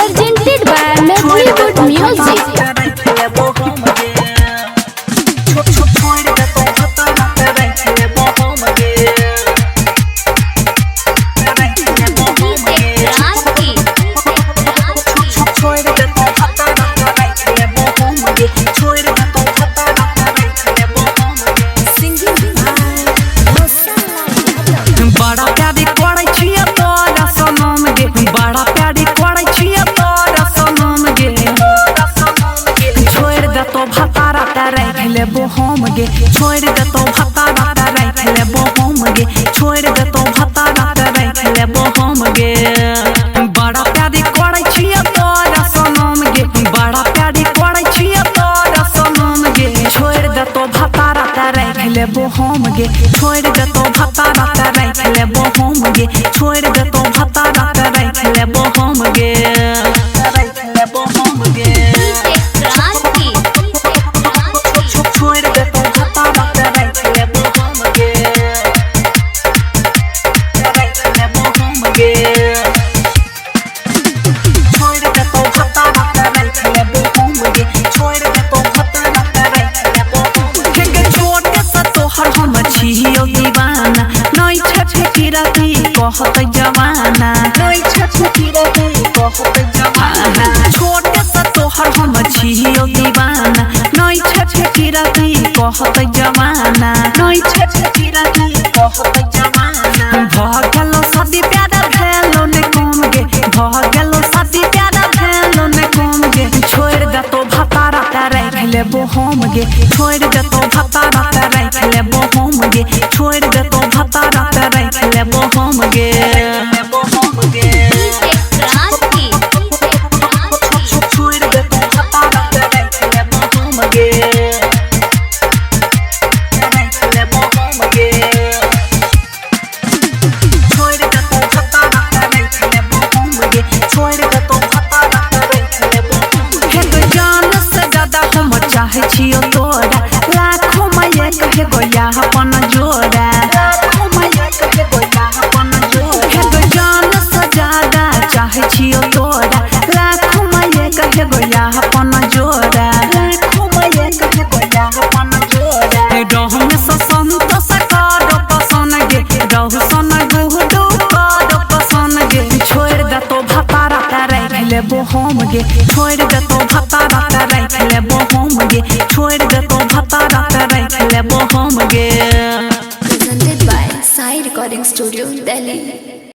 presented by Bollywood Music. बड़ा प्यारी कोड़े छिया तोरा सनम गे, बड़ा प्यारी कोड़े छिया तोरा सनम गे। छोड़ दे तो भतारा तारे खेले बोहम गे, छोड़ दे तो भतारा तारे खेले बोहम गे, छोड़ दे तो भतारा तारे खेले बोहम गे। बड़ा प्यारी कोड़े छिया तोरा सनम गे, बड़ा प्यारी कोड़े छिया तोरा सनम गे। छोड़ दे तो भतारा तारे खेले बोहम गे, छोड़ दे तो भतारा तारे खेले बोहम गे, छोड़ दे तो भतारा तारे खेले बोहम गे, खेले बोहम गे। छोड़ दे तो भतारा तारे खेले बोहम गे, खेले बोहम गे। छोड़ दे तो भतारा तारे खेले बोहम गे, छोड़ दे तो भतारा तारे खेले बोहम गे। के छोटे सा तोहर हम छियो दीवाना, नई छठे की राती कहत जवाना, नई छठे की राती कहत जवाना। छोटे सा तोहर हम छियो दीवाना, नई छठे की राती कहत जवाना, नई छठे की राती कहत जवाना। भगलो शादी प्यारा भेलो ने कम गे, भगलो शादी प्यारा भेलो ने कम गे। छोड़ दे तो भतारा तारे खेले बोहम गे, छोड़ दे तो भतारा तारे खेले बोहम गे, छोड़ दे तो भतारा तारे खेले बोहम गे, बोहम गे। छोड़ दे तो भतारा तारे खेले बोहम गे, खेले बोहम गे। छोड़ दे तो भतारा तारे खेले बोहम गे, छोड़ दे तो भतारा तारे खेले बोहम गे। हे जान से ज्यादा हम चाहे छियो तोरा, लाखों में एक हे गोया अपन जोड़ा, लाखों में एक हे गोया अपन जोड़ा। हे जान से ज्यादा चाहे छियो तोरा, लाखों में एक हे गोया अपन जोड़ा, लाखों में एक हे गोया अपन जोड़ा। रहु में संतोष कर पसंद गे, रहु सन गुहडू कर पसंद गे। छोड़ दे तो भतारा तारे खेले बोहम गे, छोड़ दे तो भतारा तारे खेले बोहम गे, छोड़ दे तो भतारा तारे खेले बोहम गे। Presented by Sai Recording Studio, Delhi.